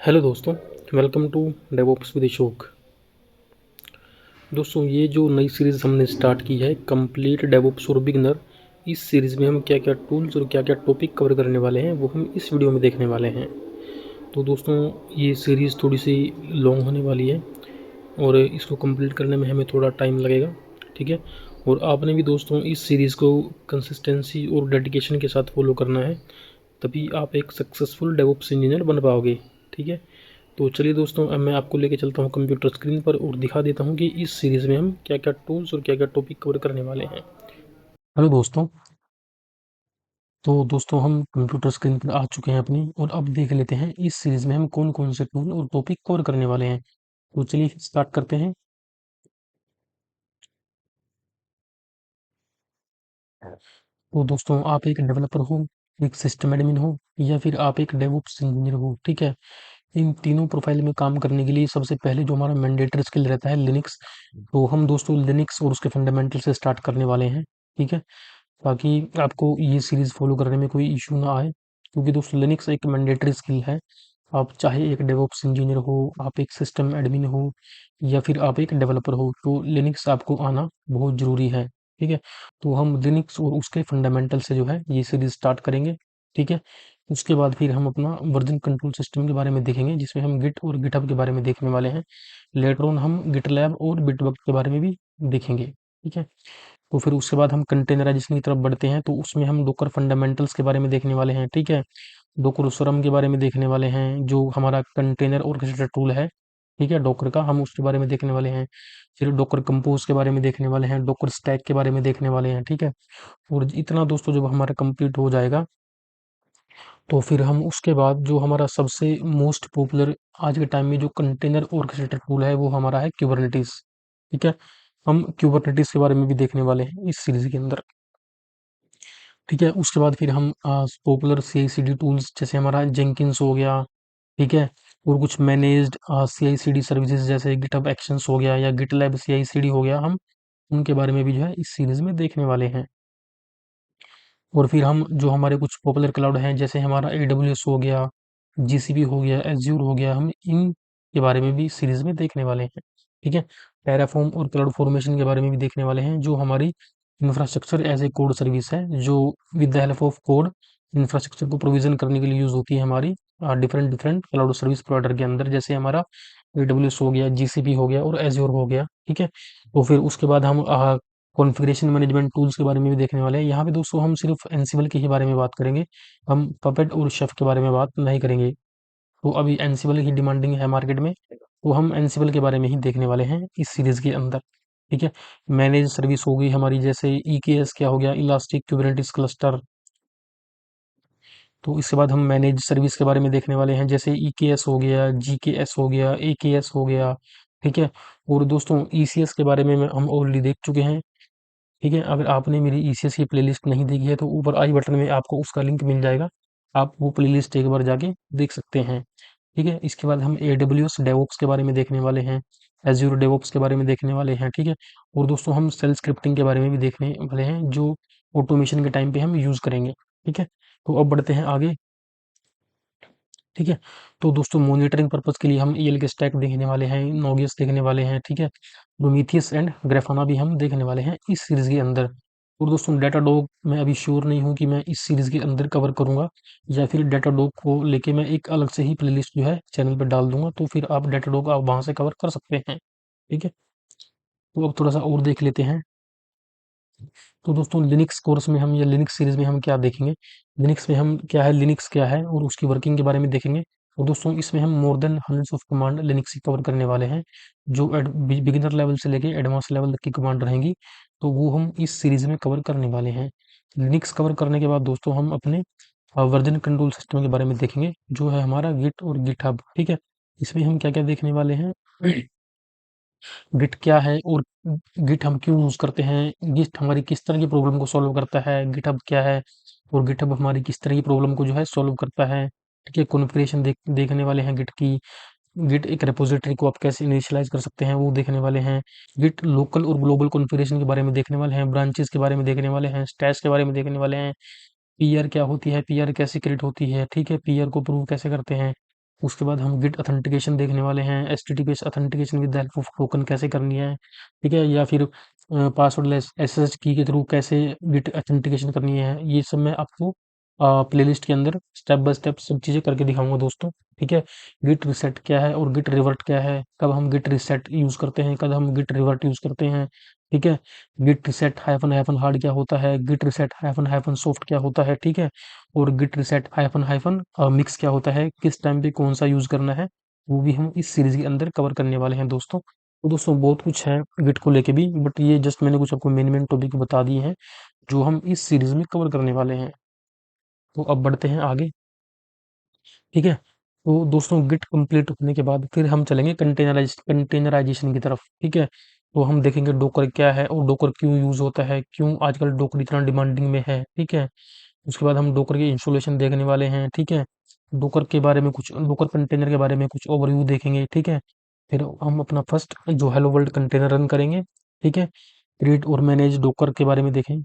Hello दोस्तों, welcome to DevOps with Ashok. दोस्तों, ये जो नई सीरीज़ हमने स्टार्ट की है कंप्लीट डेवऑप्स फॉर बिगिनर, इस सीरीज़ में हम क्या क्या टूल्स और क्या क्या टॉपिक कवर करने वाले हैं वो हम इस वीडियो में देखने वाले हैं। तो दोस्तों, ये सीरीज़ थोड़ी सी लॉन्ग होने वाली है और इसको कंप्लीट करने में हमें थोड़ा टाइम लगेगा, ठीक है। और आपने भी दोस्तों इस सीरीज़ को कंसिस्टेंसी और डेडिकेशन के साथ फॉलो करना है, तभी आप एक सक्सेसफुल डेवऑप्स इंजीनियर बन पाओगे, ठीक है। तो चलिए दोस्तों, अब मैं आपको लेके चलता हूँ कंप्यूटर स्क्रीन पर और दिखा देता हूँ कि इस सीरीज़ में हम क्या क्या टूल्स और क्या क्या टॉपिक कवर करने वाले हैं। हेलो दोस्तों, तो दोस्तों हम कंप्यूटर स्क्रीन पर आ चुके हैं अपनी, और अब देख लेते हैं इस सीरीज़ में हम कौन कौन से टूल और टॉपिक कवर करने वाले हैं। तो चलिए स्टार्ट करते हैं। तो दोस्तों, आप एक डेवलपर हो, एक सिस्टम एडमिन हो, या फिर आप एक डेवऑप्स इंजीनियर हो, ठीक है। इन तीनों प्रोफाइल में काम करने के लिए सबसे पहले जो हमारा मैंडेटरी स्किल रहता है लिनक्स, तो हम दोस्तों लिनक्स और उसके फंडामेंटल से स्टार्ट करने वाले हैं, ठीक है। ताकि आपको ये सीरीज़ फॉलो करने में कोई इश्यू ना आए, क्योंकि दोस्तों लिनक्स एक मैंडेटरी स्किल है। आप चाहे एक डेवऑप्स इंजीनियर हो, आप एक सिस्टम एडमिन हो, या फिर आप एक डेवलपर हो, तो लिनक्स आपको आना बहुत ज़रूरी है, ठीक है। तो हम लिनक्स और उसके फंडामेंटल से जो है ये सीरीज़ स्टार्ट करेंगे, ठीक है। उसके बाद फिर हम अपना वर्जन कंट्रोल सिस्टम के बारे में देखेंगे, जिसमें हम गिट और गिटहब के बारे में देखने वाले हैं। लेटर ऑन हम गिटलैब और बिटबग के बारे में भी देखेंगे, ठीक है। तो फिर उसके बाद हम कंटेनराइजेशन की तरफ बढ़ते हैं, तो उसमें हम डॉकर फंडामेंटल्स के बारे में देखने वाले हैं, ठीक है। डॉकर स्वरम के बारे में देखने वाले हैं, जो हमारा कंटेनर ऑर्केस्ट्रेटर टूल है, ठीक है, डॉकर का, हम उसके बारे में देखने वाले हैं। फिर डॉकर कंपोज के बारे में देखने वाले हैं, डॉकर स्टैक के बारे में देखने वाले हैं, ठीक है। और इतना दोस्तों जब हमारा कंप्लीट हो जाएगा, तो फिर हम उसके बाद जो हमारा सबसे मोस्ट पॉपुलर आज के टाइम में जो कंटेनर ऑर्केस्ट्रेटर टूल है, वो हमारा है क्यूबरनेटिस, ठीक है। हम क्यूबरनेटिस के बारे में भी देखने वाले हैं इस सीरीज के अंदर, ठीक है। उसके बाद फिर हम पॉपुलर CI/CD टूल्स जैसे हमारा जेंकिन्स हो गया, ठीक है, और कुछ मैनेज्ड CI/CD सर्विसेज जैसे गिटहब एक्शंस हो गया या गिटलैब CI/CD हो गया, हम उनके बारे में भी जो है इस सीरीज में देखने वाले हैं। और फिर हम जो हमारे कुछ पॉपुलर क्लाउड हैं, जैसे हमारा AWS हो गया, GCP हो गया, एज़्योर हो गया, हम इन के बारे में भी इस सीरीज में देखने वाले हैं, ठीक है। टेराफॉर्म और क्लाउड फॉर्मेशन के बारे में भी देखने वाले हैं, जो हमारी infrastructure as a code service है, जो with the help of code infrastructure को प्रोविजन करने के लिए यूज होती है हमारी different different cloud service provider के अंदर, जैसे हमारा AWS हो गया, GCP हो गया और एज़्योर हो गया, ठीक है। तो फिर उसके बाद हम कॉन्फ़िगरेशन मैनेजमेंट टूल्स के बारे में भी देखने वाले हैं। यहाँ पे दोस्तों हम सिर्फ एनसिबल के ही बारे में बात करेंगे, हम पपेट और शेफ के बारे में बात नहीं करेंगे। तो अभी एनसिबल ही डिमांडिंग है मार्केट में, तो हम एनसिबल के बारे में ही देखने वाले हैं इस सीरीज के अंदर, ठीक है। मैनेज सर्विस हो गई हमारी, जैसे EKS क्या हो गया, इलास्टिक कुबरनेटिस क्लस्टर। तो इसके बाद हम मैनेज सर्विस के बारे में देखने वाले हैं, जैसे EKS हो गया, GKS हो गया, AKS हो गया, ठीक है। और दोस्तों ECS के बारे में हम ऑलरेडी देख चुके हैं, ठीक है। अगर आपने मेरी ECS की प्लेलिस्ट नहीं देखी है, तो ऊपर आई बटन में आपको उसका लिंक मिल जाएगा, आप वो प्लेलिस्ट एक बार जाके देख सकते हैं, ठीक है। इसके बाद हम AWS डेवऑप्स के बारे में देखने वाले हैं, एज़्योर डेवऑप्स के बारे में देखने वाले हैं, ठीक है। और दोस्तों हम सेल स्क्रिप्टिंग के बारे में भी देखने वाले हैं, जो ऑटोमेशन के टाइम पे हम यूज़ करेंगे, ठीक है। तो अब बढ़ते हैं आगे, ठीक है। तो दोस्तों मॉनिटरिंग पर्पज़ के लिए हम ELK स्टैक देखने वाले हैं, नोगियस देखने वाले हैं, ठीक है। प्रोमीथियस एंड ग्राफाना भी हम देखने वाले हैं इस सीरीज़ के अंदर। और दोस्तों डेटाडॉग मैं अभी श्योर नहीं हूँ कि मैं इस सीरीज़ के अंदर कवर करूँगा, या फिर डेटाडॉग को लेके मैं एक अलग से ही प्लेलिस्ट जो है चैनल पे डाल दूँगा, तो फिर आप डेटाडॉग आप वहाँ से कवर कर सकते हैं, ठीक है। तो अब थोड़ा-सा और देख लेते हैं। तो दोस्तों लिनक्स कोर्स में हम या लिनक्स सीरीज में हम क्या देखेंगे, लिनक्स में हम क्या है, लिनक्स क्या है और उसकी वर्किंग के बारे में देखेंगे। और दोस्तों इसमें हम more than hundreds of command Linux की कवर करने वाले हैं, जो बिगिनर लेवल से लेके एडवांस लेवल तक की कमांड रहेंगी, तो वो हम इस सीरीज में कवर करने वाले हैं। लिनक्स कवर करने के बाद दोस्तों हम अपने वर्जन कंट्रोल सिस्टम के बारे में देखेंगे, जो है हमारा गिट और गिटहब, ठीक है। इसमें हम क्या क्या देखने वाले हैं, गिट क्या है और गिट हम क्यों यूज़ करते हैं, गिट हमारी किस तरह की प्रॉब्लम को सॉल्व करता है, गिटहब क्या है और गिटहब हमारी किस तरह की प्रॉब्लम को जो है सॉल्व करता है, ठीक है। कॉन्फ़िगरेशन देखने वाले हैं गिट की, गिट एक रिपॉजिटरी को आप कैसे इनिशियलाइज़ कर सकते हैं वो देखने वाले हैं, गिट लोकल और ग्लोबल कॉन्फ़िगरेशन के बारे में देखने वाले हैं, ब्रांचेज़ के बारे में देखने वाले हैं, स्टैश के बारे में देखने वाले हैं, पीआर क्या होती है, पीआर कैसे क्रिएट होती है, ठीक है, पीआर को प्रूव कैसे करते हैं, उसके बाद हम गिट ऑथेंटिकेशन देखने वाले हैं, HTTPS authentication with the help of token कैसे करनी है, ठीक है, या फिर पासवर्डलेस एसएसएच की के थ्रू कैसे गिट ऑथेंटिकेशन करनी है, ये सब मैं आपको प्लेलिस्ट के अंदर स्टेप बाय स्टेप सब चीज़ें करके दिखाऊंगा दोस्तों, ठीक है। गिट रिसेट क्या है और गिट रिवर्ट क्या है, कब हम गिट रिसेट यूज़ करते हैं, कब हम गिट रिवर्ट यूज़ करते हैं, ठीक है। Git reset hyphen hyphen hard क्या होता है, git reset hyphen hyphen soft क्या होता है, ठीक है। और git reset hyphen hyphen mix क्या होता है, किस टाइम पे कौन सा यूज़ करना है, वो भी हम इस सीरीज़ के अंदर कवर करने वाले हैं दोस्तों। तो दोस्तों बहुत कुछ है गिट को लेके भी, बट ये जस्ट मैंने कुछ आपको मेन मेन टॉपिक बता दिए हैं जो हम इस सीरीज़ में कवर करने वाले हैं। तो अब बढ़ते हैं आगे, ठीक है। तो दोस्तों गिट कंप्लीट होने के बाद फिर हम चलेंगे कंटेनराइजेशन की तरफ, ठीक है। तो हम देखेंगे डोकर क्या है और डोकर क्यों यूज़ होता है, क्यों आजकल डोकर इतना डिमांडिंग में है, ठीक है। उसके बाद हम डोकर की इंस्टॉलेशन देखने वाले हैं, ठीक है। डोकर के बारे में कुछ, डोकर कंटेनर के बारे में कुछ ओवरव्यू देखेंगे, ठीक है। फिर हम अपना फर्स्ट जो हेलो वर्ल्ड कंटेनर रन करेंगे, ठीक है। क्रिएट और मैनेज डोकर के बारे में देखें।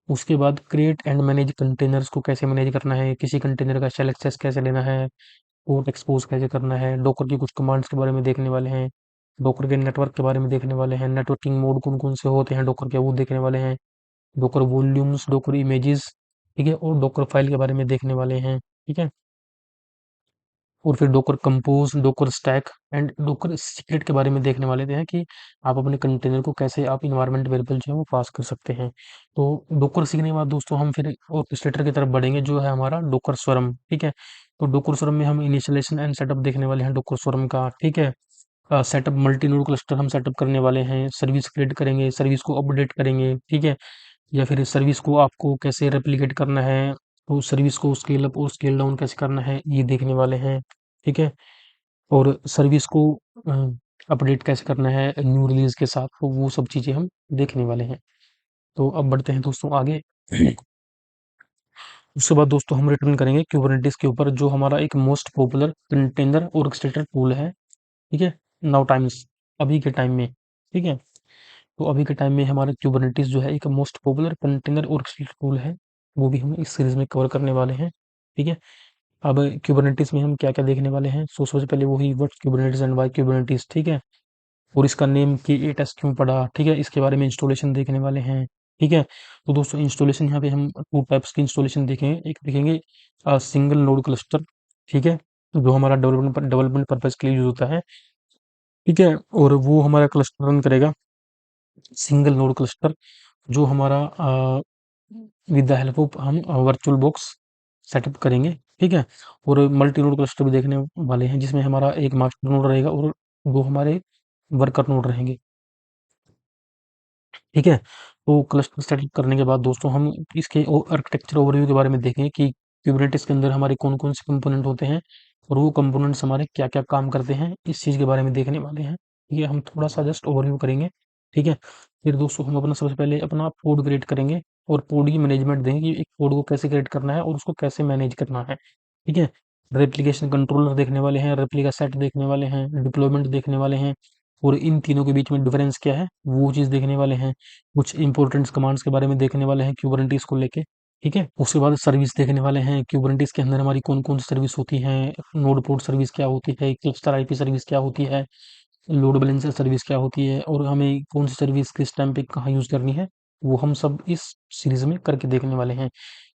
उसके बाद क्रिएट एंड मैनेज कंटेनर्स को कैसे मैनेज करना है, किसी कंटेनर का शेल एक्सेस कैसे लेना है, पोर्ट एक्सपोज कैसे करना है, डोकर की कुछ कमांड्स के बारे में देखने वाले हैं, डोकर के नेटवर्क के बारे में देखने वाले हैं, नेटवर्किंग मोड कौन कौन से होते हैं डोकर के वो देखने वाले हैं, डोकर वॉल्यूम्स, डोकर इमेजेस, ठीक है, और डोकर फाइल के बारे में देखने वाले हैं, ठीक है। और फिर docker compose, docker stack and docker secret के बारे में देखने वाले हैं कि आप अपने कंटेनर को कैसे आप इन्वायरमेंट वेरिएबल जो है वो पास कर सकते हैं। तो डोकर सीखने के बाद दोस्तों हम फिर ऑर्केस्ट्रेटर की तरफ बढ़ेंगे जो है हमारा डोकर स्वरम, ठीक है। तो डोकर स्वरम में हम इनिशियलाइजेशन एंड सेटअप देखने वाले हैं डोकर स्वरम का, ठीक है। सेटअप मल्टी नोड क्लस्टर हम सेटअप करने वाले हैं, सर्विस क्रिएट करेंगे, सर्विस को अपडेट करेंगे, ठीक है। या फिर सर्विस को आपको कैसे रेप्लिकेट करना है, तो सर्विस को स्केल अप और स्केल डाउन कैसे करना है ये देखने वाले हैं, ठीक है। और सर्विस को अपडेट कैसे करना है न्यू रिलीज के साथ, तो वो सब चीज़ें हम देखने वाले हैं। तो अब बढ़ते हैं दोस्तों आगे। उसके बाद दोस्तों हम रिटर्न करेंगे क्यूबरनेटिस के ऊपर जो हमारा एक most popular container orchestrator tool है, ठीक है। नाउ टाइम्स, अभी के टाइम में, ठीक है। तो अभी के टाइम में हमारा क्यूबरनेटिस जो है एक most popular container orchestrator tool है, वो भी हम इस सीरीज में कवर करने वाले हैं, ठीक है। अब क्यूबरनेटिस में हम क्या क्या देखने वाले हैं, सो सबसे पहले वही what Kubernetes and why Kubernetes, ठीक है। और इसका नेम K8s क्यों पड़ा, ठीक है, इसके बारे में इंस्टॉलेशन देखने वाले हैं, ठीक है। तो दोस्तों इंस्टॉलेशन यहाँ पे हम टू टाइप्स की इंस्टॉलेशन देखेंगे, एक देखेंगे सिंगल नोड क्लस्टर, ठीक है, जो हमारा डेवलपमेंट पर्पज के लिए यूज होता है, ठीक है। और वो हमारा क्लस्टर रन करेगा सिंगल नोड क्लस्टर जो हमारा विद द हेल्प ऑफ हम वर्चुअल बॉक्स सेटअप करेंगे, ठीक है। और मल्टी नोड क्लस्टर भी देखने वाले हैं जिसमें हमारा एक मास्टर नोड रहेगा और दो हमारे वर्कर नोड रहेंगे, ठीक है। तो क्लस्टर सेटअप करने के बाद दोस्तों हम इसके आर्किटेक्चर ओवरव्यू के बारे में देखेंगे कि क्यूबरनेटिस के अंदर हमारे कौन कौन से कंपोनेंट होते हैं और वो कंपोनेंट्स हमारे क्या क्या काम करते हैं, इस चीज़ के बारे में देखने वाले हैं, ये हम थोड़ा सा जस्ट ओवरव्यू करेंगे, ठीक है। फिर दोस्तों हम अपना सबसे पहले अपना पोड क्रिएट करेंगे और पोड की मैनेजमेंट देंगे कि एक पोड को कैसे क्रिएट करना है और उसको कैसे मैनेज करना है, ठीक है। रेप्लिकेशन कंट्रोलर देखने वाले हैं, रेप्लिका सेट देखने वाले हैं, डिप्लॉयमेंट देखने वाले हैं, और इन तीनों के बीच में डिफरेंस क्या है वो चीज़ देखने वाले हैं। कुछ इंपॉर्टेंट कमांड्स के बारे में देखने वाले हैं क्यूबरनेटिस को लेके, ठीक है। उसके बाद सर्विस देखने वाले हैं क्यूबरनेटिस के अंदर हमारी कौन कौन सी सर्विस होती हैं, नोड पोर्ट सर्विस क्या होती है, क्लस्टर आईपी सर्विस क्या होती है, लोड बैलेंसर सर्विस क्या होती है, और हमें कौन सी सर्विस किस टाइम पे कहाँ यूज़ करनी है, वो हम सब इस सीरीज में करके देखने वाले हैं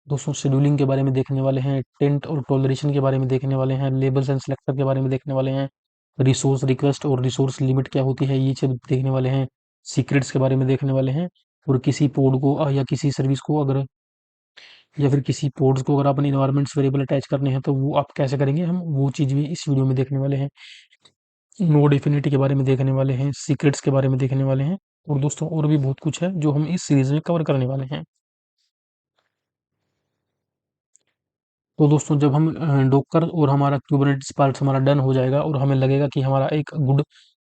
दोस्तों। शेड्यूलिंग के बारे में देखने वाले हैं, टेंट और टॉलरेशन के बारे में देखने वाले हैं, लेबल्स एंड सेलेक्टर के बारे में देखने वाले हैं, रिसोर्स रिक्वेस्ट और रिसोर्स लिमिट क्या होती है ये सब देखने वाले हैं, सीक्रेट्स के बारे में देखने वाले हैं, और किसी पोड को या किसी सर्विस को अगर या फिर किसी पोड्स को अगर अपने इन्वायरमेंट्स वेरिएबल अटैच करने हैं तो वो आप कैसे करेंगे, हम वो चीज़ भी इस वीडियो में देखने वाले हैं। नोड एफिनिटी के बारे में देखने वाले हैं, सीक्रेट्स के बारे में देखने वाले हैं, और दोस्तों और भी बहुत कुछ है जो हम इस सीरीज में कवर करने वाले हैं। तो दोस्तों जब हम डॉकर और हमारा कुबरनेटिस पार्ट्स हमारा डन हो जाएगा और हमें लगेगा कि हमारा एक गुड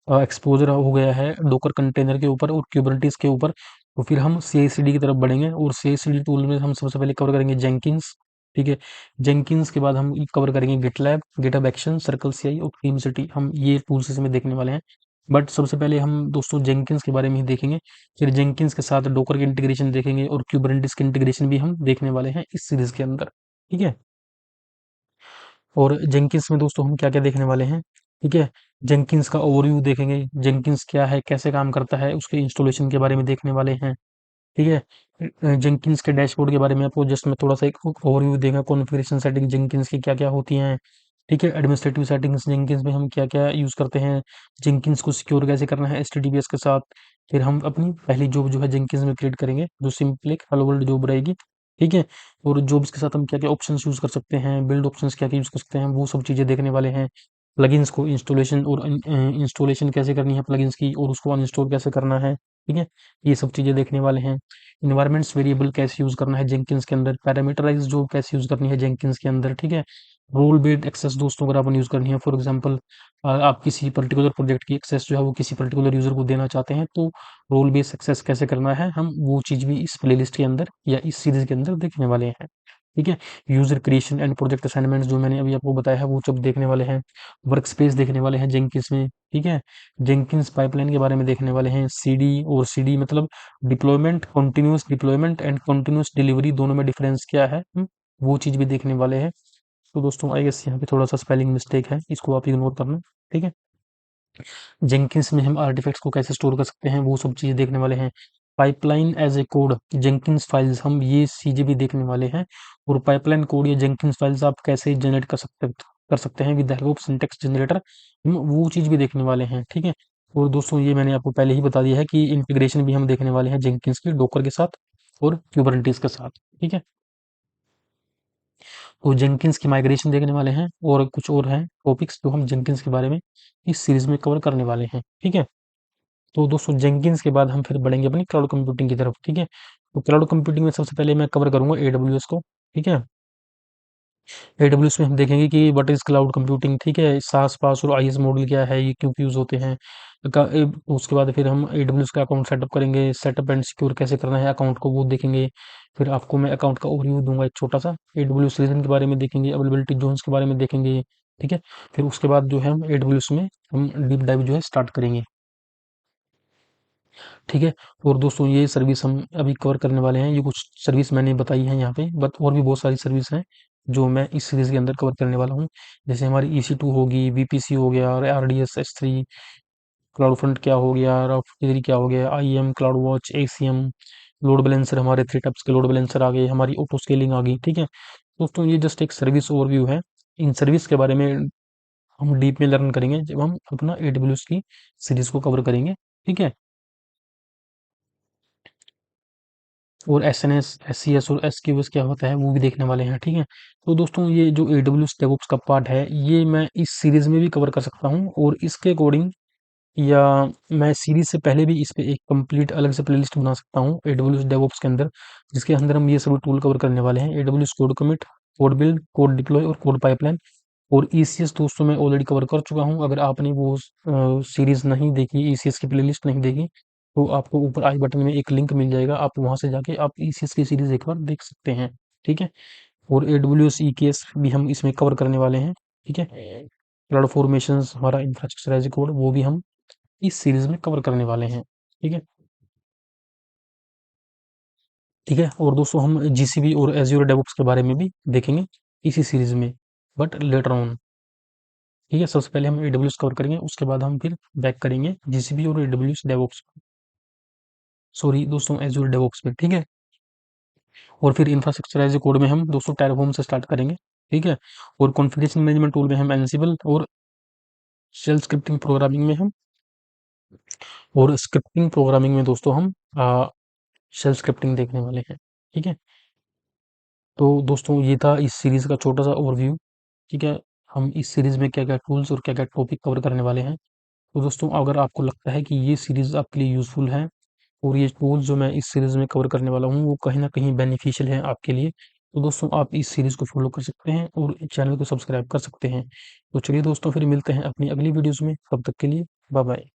एक्सपोजर हो गया है डॉकर कंटेनर के ऊपर और कुबरनेटिस के ऊपर, तो फिर हम CI/CD की तरफ बढ़ेंगे और CI/CD टूल में हम सबसे पहले कवर करेंगे जेंकिंस, ठीक है। जेंकिंस के बाद हम कवर करेंगे GitLab, GitHub action, circle CI और टीमसिटी, हम ये टूल्स इसमें देखने वाले हैं। बट सबसे पहले हम दोस्तों जेंकिंस के बारे में ही देखेंगे, फिर जेंकिंस के साथ डॉकर की इंटीग्रेशन देखेंगे और कुबरनेटिस की इंटीग्रेशन भी हम देखने वाले हैं इस सीरीज के अंदर, ठीक है। और जेंकिंस में दोस्तों हम क्या-क्या देखने वाले हैं, ठीक है? जेंकिंस का ओवरव्यू देखेंगे, जेंकिंस क्या है, कैसे काम करता है, उसके इंस्टॉलेशन के बारे में देखने वाले हैं, ठीक है? जेंकिंस के डैशबोर्ड के बारे में आपको जस्ट मैं थोड़ा-सा एक ओवरव्यू देगा, कॉन्फ़िगरेशन सेटिंग जेंकिंस की क्या-क्या होती हैं, ठीक है? एडमिनिस्ट्रेटिव सेटिंग्स जेंकिंस में हम क्या-क्या यूज़ करते हैं, जेंकिंस को सिक्योर कैसे करना है एचटीटीपीएस के साथ, फिर हम अपनी पहली जॉब जो है जेंकिंस में क्रिएट करेंगे, जो सिंपल एक हेलो वर्ल्ड जॉब रहेगी, ठीक है? और जॉब्स के साथ हम क्या-क्या ऑप्शंस यूज़ कर सकते हैं, बिल्ड ऑप्शंस क्या-क्या यूज़ कर सकते हैं, वो सब चीज़ें देखने वाले हैं। प्लगइन्स को इंस्टॉलेशन और इंस्टॉलेशन कैसे करनी है प्लगइन्स की और उसको अनइंस्टॉल कैसे करना है, ठीक है? ये सब चीज़ें देखने वाले हैं। एनवायरनमेंट्स वेरिएबल कैसे यूज़ करना है जेंकिंस के अंदर, पैरामीटराइज़ जॉब कैसे यूज़ करनी है जेंकिंस के अंदर, ठीक है? रोल बेस्ड एक्सेस दोस्तों अगर आपने यूज़ करनी है फॉर एग्ज़ाम्पल आप किसी पर्टिकुलर प्रोजेक्ट की एक्सेस जो है वो किसी पर्टिकुलर यूज़र को देना चाहते हैं, तो रोल बेस्ड एक्सेस कैसे करना है, हम वो चीज़ भी इस प्लेलिस्ट के अंदर या इस सीरीज़ के अंदर देखने वाले हैं, ठीक है? User creation and project assignments जो मैंने अभी आपको बताया है, वो सब देखने वाले हैं। वर्कस्पेस देखने वाले हैं जेंकिंस में, ठीक है? जेंकिंस पाइपलाइन के बारे में देखने वाले हैं, सीडी और सीडी मतलब deployment, continuous deployment and continuous delivery दोनों में डिफरेंस क्या है, वो चीज़ भी देखने वाले हैं। तो दोस्तों आई गेस यहाँ पे थोड़ा-सा स्पेलिंग मिस्टेक है, इसको आप इग्नोर करना, ठीक है? जेंकिंस में हम आर्टिफैक्ट्स को कैसे स्टोर कर सकते हैं, वो सब चीज़ें देखने वाले हैं। Pipeline as a code, Jenkins files हम ये चीज़ें भी देखने वाले हैं और पाइपलाइन कोड या जेंकिंस फाइल्स आप कैसे जनरेट कर सकते हैं with the help of syntax generator, हम वो चीज़ भी देखने वाले हैं, ठीक है? और दोस्तों ये मैंने आपको पहले ही बता दिया है कि इंटीग्रेशन भी हम देखने वाले हैं जेंकिंस की डॉकर के साथ और कुबरनेटिस के साथ, ठीक है? तो जेंकिंस की माइग्रेशन देखने वाले हैं और कुछ और हैं टॉपिक्स जो हम जेंकिंस के बारे में इस सीरीज़ में कवर करने वाले हैं, ठीक है? तो दोस्तों जेंकिंस के बाद हम फिर बढ़ेंगे अपनी क्लाउड कंप्यूटिंग की तरफ, ठीक है? तो क्लाउड कंप्यूटिंग में सबसे पहले मैं कवर करूँगा एडब्ल्यूएस को, ठीक है? एडब्ल्यूएस में हम देखेंगे कि व्हाट इज़ क्लाउड कंप्यूटिंग, ठीक है? सास पास और आईएस मॉडल क्या है, ये क्यों यूज़ होते हैं? उसके बाद फिर हम एडब्ल्यूएस का अकाउंट सेटअप करेंगे, सेटअप एंड सिक्योर कैसे करना है अकाउंट को वो देखेंगे। फिर आपको मैं अकाउंट का ओवरव्यू दूँगा एक छोटा-सा, एडब्ल्यूएस रीजन के बारे में देखेंगे, अवेलेबिलिटी ज़ोन्स के बारे में देखेंगे, ठीक है? फिर उसके बाद जो है हम एडब्ल्यूएस में हम डीप डाइव जो है स्टार्ट करेंगे। ठीक है? और दोस्तों ये सर्विस हम अभी कवर करने वाले हैं, ये कुछ सर्विस मैंने बताई है यहाँ पे, बट और भी बहुत सारी सर्विस हैं, जो मैं इस सीरीज़ के अंदर कवर करने वाला हूँ। जैसे हमारी EC2 होगी, VPC हो गया और RDS S3, क्लाउड फ्रंट क्या हो गया, राउटर क्या हो गया, IAM, cloud watch, ACM, load balancer हमारे 3 टाइप्स के लोड बैलेंसर आ गए, हमारी ऑटो स्केलिंग आ गई, ठीक है? दोस्तों ये जस्ट एक सर्विस ओवरव्यू है। इन सर्विस के बारे में हम डीप में लर्न करेंगे जब हम अपना AWS की सीरीज़ को कवर करेंगे, ठीक है? और एसएनएस, एससीएस और एसक्यूएस क्या होता है वो भी देखने वाले हैं, ठीक है? तो दोस्तों ये जो एडब्ल्यूएस डेवऑप्स का पार्ट है ये मैं इस सीरीज में भी कवर कर सकता हूँ और इसके अकॉर्डिंग या मैं सीरीज से पहले भी इस पे एक कंप्लीट अलग से प्लेलिस्ट बना सकता हूँ एडब्ल्यूएस डेवऑप्स के अंदर, जिसके अंदर हम ये सभी टूल कवर करने वाले हैं, AWS code commit, code build, code deploy और कोड पाइपलाइन। और ईसीएस दोस्तों मैं ऑलरेडी कवर कर चुका हूँ, अगर आपने वो सीरीज नहीं देखी, ईसीएस की प्लेलिस्ट नहीं देखी, तो आपको ऊपर आई बटन में एक लिंक मिल जाएगा, आप वहां से जाके आप ईसीएस की सीरीज एक बार देख सकते हैं, ठीक है? और एडब्ल्यूएस ईकेएस भी हम इसमें कवर करने वाले हैं, ठीक है? क्लाउड फॉर्मेशन हमारा इंफ्रास्ट्रक्चर एज कोड वो भी हम इस सीरीज में कवर करने वाले हैं, ठीक है? ठीक है, और दोस्तों हम जीसीबी और एज्योर डेवऑप्स के बारे में भी देखेंगे इसी सीरीज में, बट लेटर ऑन, ठीक है? सबसे पहले हम एडब्ल्यूएस कवर करेंगे, उसके बाद हम फिर बैक करेंगे जीसीबी और एडब्ल्यूएस डेवऑप्स, सॉरी दोस्तों एज़्योर डेवऑप्स पे, ठीक है? और फिर इंफ्रास्ट्रक्चर एज़ ए कोड में हम दोस्तों टेराफॉर्म से स्टार्ट करेंगे, ठीक है? और कॉन्फ़िगरेशन मैनेजमेंट टूल में हम एंसिबल और शेल स्क्रिप्टिंग प्रोग्रामिंग में हम और स्क्रिप्टिंग प्रोग्रामिंग में दोस्तों हम शेल स्क्रिप्टिंग देखने वाले हैं, ठीक है? तो दोस्तों ये था इस सीरीज़ का छोटा-सा ओवरव्यू, ठीक है? हम इस सीरीज़ में क्या-क्या टूल्स और क्या-क्या टॉपिक कवर करने वाले हैं। तो दोस्तों अगर आपको लगता है कि ये सीरीज़ आपके लिए यूज़फुल है और ये टूल्स जो मैं इस सीरीज़ में कवर करने वाला हूँ, वो कहीं न कहीं बेनिफिशियल हैं आपके लिए, तो दोस्तों आप इस सीरीज़ को फ़ॉलो कर सकते हैं और चैनल को सब्सक्राइब कर सकते हैं। तो चलिए दोस्तों फिर मिलते हैं अपनी अगली वीडियोज़ में, तब तक के लिए बाय-बाय।